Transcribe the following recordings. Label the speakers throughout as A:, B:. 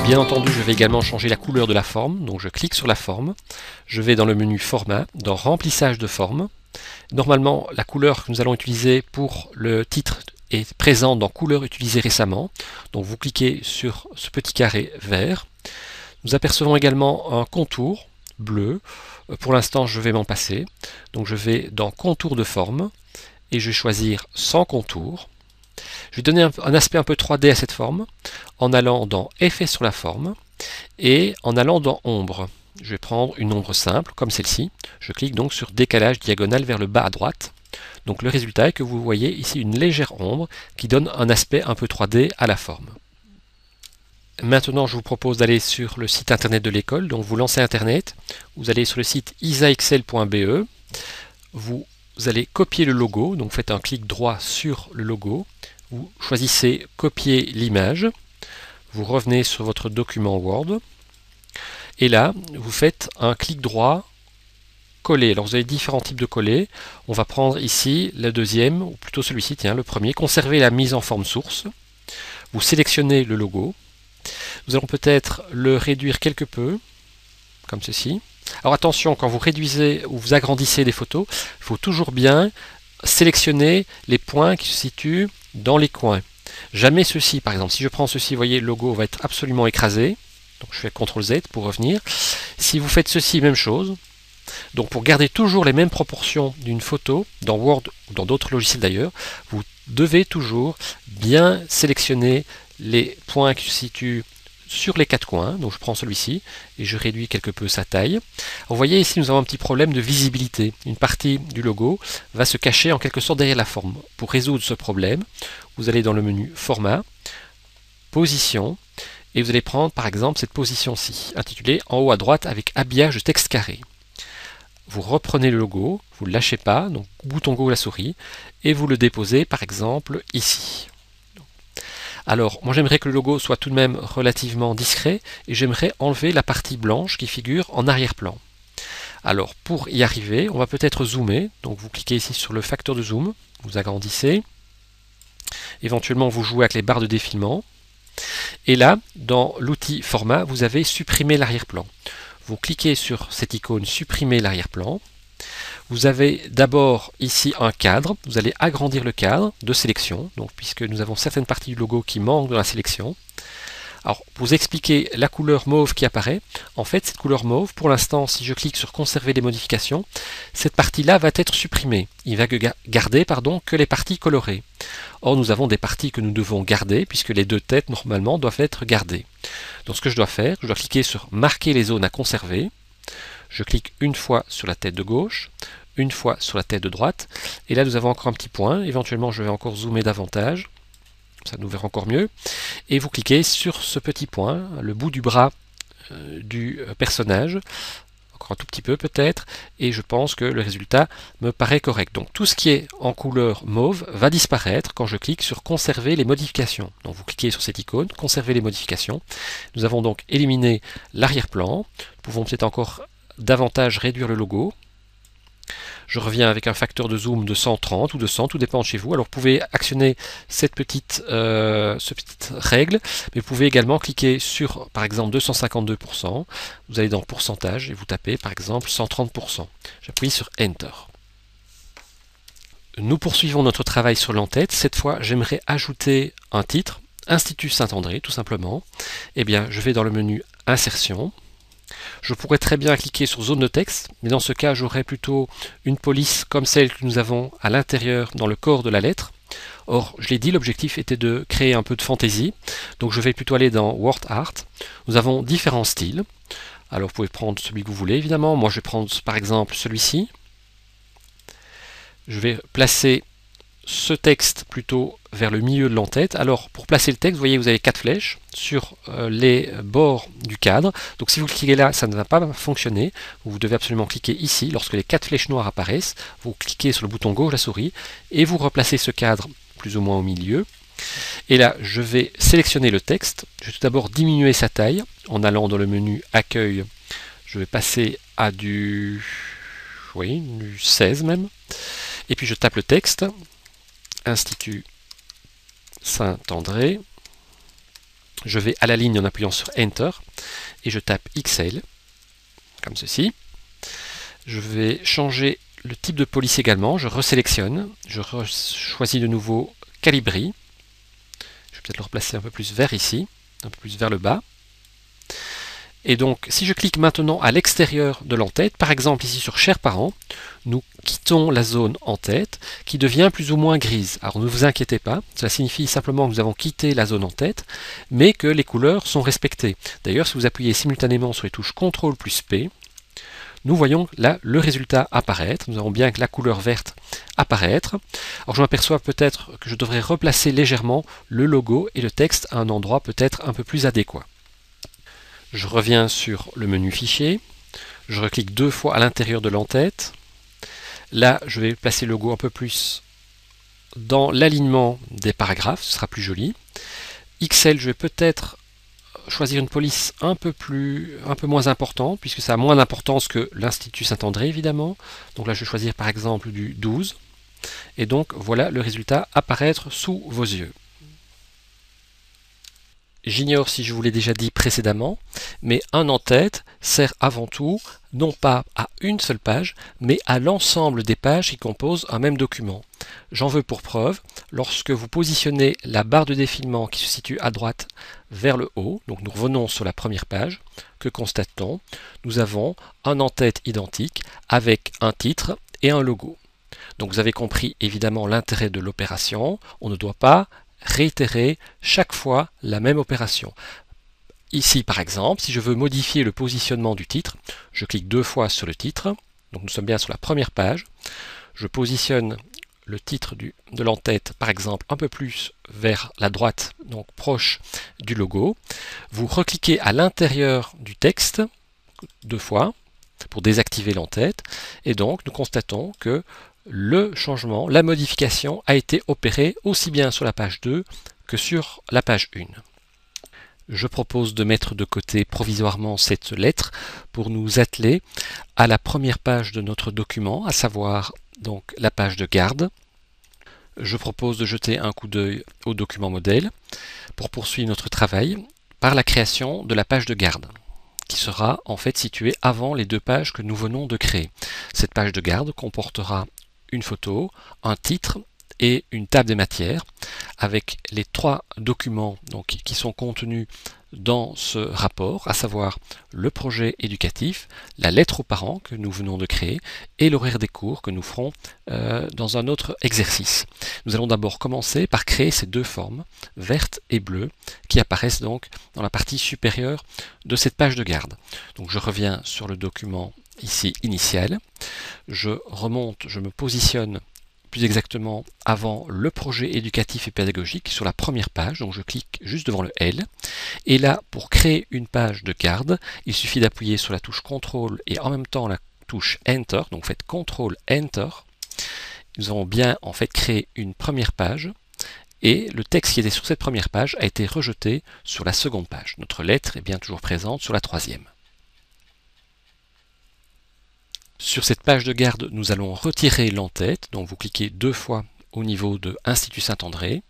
A: Bien entendu, je vais également changer la couleur de la forme, donc je clique sur la forme, je vais dans le menu Format, dans Remplissage de forme. Normalement, la couleur que nous allons utiliser pour le titre est présente dans Couleur utilisée récemment, donc vous cliquez sur ce petit carré vert. Nous apercevons également un contour bleu, pour l'instant je vais m'en passer, donc je vais dans Contour de forme, et je vais choisir Sans contour. Je vais donner un aspect un peu 3D à cette forme, en allant dans Effet sur la forme, et en allant dans Ombre. Je vais prendre une ombre simple, comme celle-ci. Je clique donc sur Décalage diagonal vers le bas à droite. Donc le résultat est que vous voyez ici une légère ombre qui donne un aspect un peu 3D à la forme. Maintenant, je vous propose d'aller sur le site internet de l'école. Donc vous lancez Internet, vous allez sur le site isaexcel.be, vous allez copier le logo, donc faites un clic droit sur le logo, vous choisissez Copier l'image, vous revenez sur votre document Word, et là, vous faites un clic droit, coller. Alors vous avez différents types de coller. On va prendre ici le deuxième, ou plutôt celui-ci, tiens, le premier. Conserver la mise en forme source. Vous sélectionnez le logo. Nous allons peut-être le réduire quelque peu, comme ceci. Alors attention, quand vous réduisez ou vous agrandissez les photos, il faut toujours bien sélectionner les points qui se situent dans les coins. Jamais ceci, par exemple. Si je prends ceci, vous voyez, le logo va être absolument écrasé. Donc je fais CTRL Z pour revenir. Si vous faites ceci, même chose. Donc pour garder toujours les mêmes proportions d'une photo, dans Word ou dans d'autres logiciels d'ailleurs, vous devez toujours bien sélectionner les points qui se situent sur les quatre coins. Donc je prends celui-ci et je réduis quelque peu sa taille. Alors, vous voyez ici nous avons un petit problème de visibilité. Une partie du logo va se cacher en quelque sorte derrière la forme. Pour résoudre ce problème, vous allez dans le menu Format, Position, et vous allez prendre par exemple cette position-ci, intitulée en haut à droite avec habillage de texte carré. Vous reprenez le logo, vous ne le lâchez pas, donc bouton gauche la souris, et vous le déposez par exemple ici. Alors, moi j'aimerais que le logo soit tout de même relativement discret, et j'aimerais enlever la partie blanche qui figure en arrière-plan. Alors, pour y arriver, on va peut-être zoomer, donc vous cliquez ici sur le facteur de zoom, vous agrandissez, éventuellement vous jouez avec les barres de défilement, et là, dans l'outil Format, vous avez supprimé l'arrière-plan. Vous cliquez sur cette icône Supprimer l'arrière-plan. Vous avez d'abord ici un cadre. Vous allez agrandir le cadre de sélection, donc, puisque nous avons certaines parties du logo qui manquent dans la sélection. Alors, pour vous expliquer la couleur mauve qui apparaît, en fait, cette couleur mauve, pour l'instant, si je clique sur Conserver les modifications, cette partie-là va être supprimée. Il va garder que les parties colorées. Or, nous avons des parties que nous devons garder, puisque les deux têtes, normalement, doivent être gardées. Donc, ce que je dois faire, je dois cliquer sur Marquer les zones à conserver. Je clique une fois sur la tête de gauche, une fois sur la tête de droite, et là, nous avons encore un petit point. Éventuellement, je vais encore zoomer davantage. Ça nous verra encore mieux, et vous cliquez sur ce petit point, le bout du bras du personnage, encore un tout petit peu peut-être, et je pense que le résultat me paraît correct. Donc tout ce qui est en couleur mauve va disparaître quand je clique sur Conserver les modifications. Donc vous cliquez sur cette icône, Conserver les modifications. Nous avons donc éliminé l'arrière-plan. Nous pouvons peut-être encore davantage réduire le logo. Je reviens avec un facteur de zoom de 130 ou de 100, tout dépend de chez vous. Alors vous pouvez actionner cette petite règle, mais vous pouvez également cliquer sur par exemple 252%. Vous allez dans pourcentage et vous tapez par exemple 130%. J'appuie sur Enter. Nous poursuivons notre travail sur l'entête. Cette fois, j'aimerais ajouter un titre, Institut Saint-André, tout simplement. Eh bien, je vais dans le menu Insertion. Je pourrais très bien cliquer sur zone de texte, mais dans ce cas, j'aurais plutôt une police comme celle que nous avons à l'intérieur dans le corps de la lettre. Or, je l'ai dit, l'objectif était de créer un peu de fantaisie, donc je vais plutôt aller dans Word Art. Nous avons différents styles. Alors, vous pouvez prendre celui que vous voulez, évidemment. Moi, je vais prendre par exemple celui-ci. Je vais placer ce texte plutôt vers le milieu de l'entête. Alors pour placer le texte, vous voyez, vous avez 4 flèches sur les bords du cadre. Donc si vous cliquez là, ça ne va pas fonctionner. Vous devez absolument cliquer ici. Lorsque les 4 flèches noires apparaissent, vous cliquez sur le bouton gauche de la souris et vous replacez ce cadre plus ou moins au milieu. Et là, je vais sélectionner le texte. Je vais tout d'abord diminuer sa taille en allant dans le menu Accueil. Je vais passer à du 16 même. Et puis je tape le texte. Institut Saint-André. Je vais à la ligne en appuyant sur Enter et je tape XL, comme ceci. Je vais changer le type de police également, je resélectionne, je choisis de nouveau Calibri. Je vais peut-être le replacer un peu plus vers ici, un peu plus vers le bas. Et donc, si je clique maintenant à l'extérieur de l'entête, par exemple ici sur Chers parents, nous quittons la zone en-tête qui devient plus ou moins grise. Alors ne vous inquiétez pas, cela signifie simplement que nous avons quitté la zone en-tête, mais que les couleurs sont respectées. D'ailleurs, si vous appuyez simultanément sur les touches CTRL plus P, nous voyons là le résultat apparaître. Nous avons bien que la couleur verte apparaître. Alors je m'aperçois peut-être que je devrais replacer légèrement le logo et le texte à un endroit peut-être un peu plus adéquat. Je reviens sur le menu Fichier, je reclique 2 fois à l'intérieur de l'entête. Là, je vais placer le logo un peu plus dans l'alignement des paragraphes, ce sera plus joli. XL, je vais peut-être choisir une police un peu moins importante, puisque ça a moins d'importance que l'Institut Saint-André, évidemment. Donc là, je vais choisir par exemple du 12. Et donc, voilà le résultat apparaître sous vos yeux. J'ignore si je vous l'ai déjà dit précédemment, mais un en-tête sert avant tout non pas à une seule page, mais à l'ensemble des pages qui composent un même document. J'en veux pour preuve, lorsque vous positionnez la barre de défilement qui se situe à droite vers le haut, donc nous revenons sur la première page, que constate-t-on? Nous avons un en-tête identique avec un titre et un logo. Donc vous avez compris évidemment l'intérêt de l'opération, on ne doit pas réitérer chaque fois la même opération. Ici par exemple, si je veux modifier le positionnement du titre, je clique 2 fois sur le titre, donc nous sommes bien sur la première page, je positionne le titre de l'entête par exemple un peu plus vers la droite, donc proche du logo, vous recliquez à l'intérieur du texte 2 fois pour désactiver l'entête, et donc nous constatons que le changement, la modification a été opérée aussi bien sur la page 2 que sur la page 1. Je propose de mettre de côté provisoirement cette lettre pour nous atteler à la première page de notre document, à savoir donc la page de garde. Je propose de jeter un coup d'œil au document modèle pour poursuivre notre travail par la création de la page de garde, qui sera en fait située avant les 2 pages que nous venons de créer. Cette page de garde comportera une photo, un titre et une table des matières avec les 3 documents donc, qui sont contenus dans ce rapport, à savoir le projet éducatif, la lettre aux parents que nous venons de créer et l'horaire des cours que nous ferons dans un autre exercice. Nous allons d'abord commencer par créer ces 2 formes, verte et bleue, qui apparaissent donc dans la partie supérieure de cette page de garde. Donc je reviens sur le document ici initial, je remonte, je me positionne plus exactement avant le projet éducatif et pédagogique sur la première page, donc je clique juste devant le L, et là pour créer une page de garde, il suffit d'appuyer sur la touche CTRL et en même temps la touche Enter, donc faites CTRL Enter, nous avons bien en fait créé une première page, et le texte qui était sur cette première page a été rejeté sur la seconde page. Notre lettre est bien toujours présente sur la 3e. Sur cette page de garde, nous allons retirer l'entête, donc vous cliquez 2 fois au niveau de Institut Saint-André,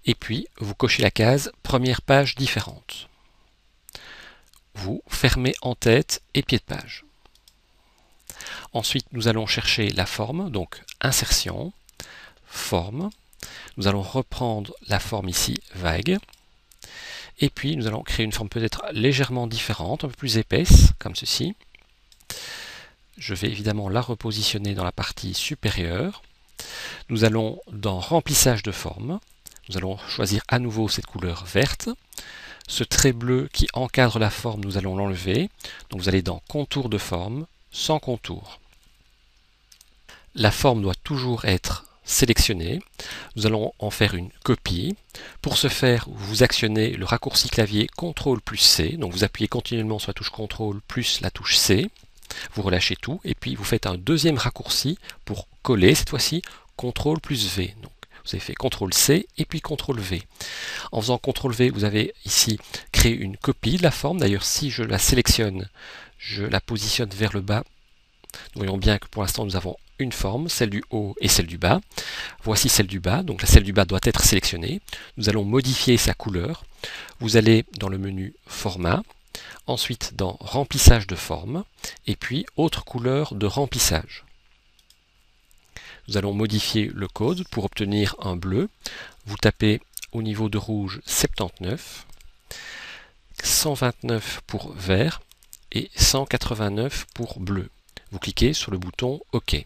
A: et puis vous cochez la case Première page différente. Vous fermez en-tête et pied de page. Ensuite, nous allons chercher la forme, donc Insertion, Forme. Nous allons reprendre la forme ici, vague. Et puis, nous allons créer une forme peut-être légèrement différente, un peu plus épaisse, comme ceci. Je vais évidemment la repositionner dans la partie supérieure. Nous allons dans Remplissage de forme. Nous allons choisir à nouveau cette couleur verte. Ce trait bleu qui encadre la forme, nous allons l'enlever. Donc vous allez dans Contour de forme, sans contour. La forme doit toujours être sélectionnée. Nous allons en faire une copie. Pour ce faire, vous actionnez le raccourci clavier CTRL plus C. Donc vous appuyez continuellement sur la touche CTRL plus la touche C. Vous relâchez tout et puis vous faites un deuxième raccourci pour coller, cette fois-ci CTRL plus V. Donc, vous avez fait CTRL C et puis CTRL V. En faisant CTRL V, vous avez ici créé une copie de la forme. D'ailleurs, si je la sélectionne, je la positionne vers le bas. Nous voyons bien que pour l'instant, nous avons une forme, celle du haut et celle du bas. Voici celle du bas, donc celle du bas doit être sélectionnée. Nous allons modifier sa couleur. Vous allez dans le menu Format, ensuite dans Remplissage de forme, et puis Autre couleur de remplissage. Nous allons modifier le code pour obtenir un bleu. Vous tapez au niveau de rouge 79, 129 pour vert et 189 pour bleu. Vous cliquez sur le bouton OK.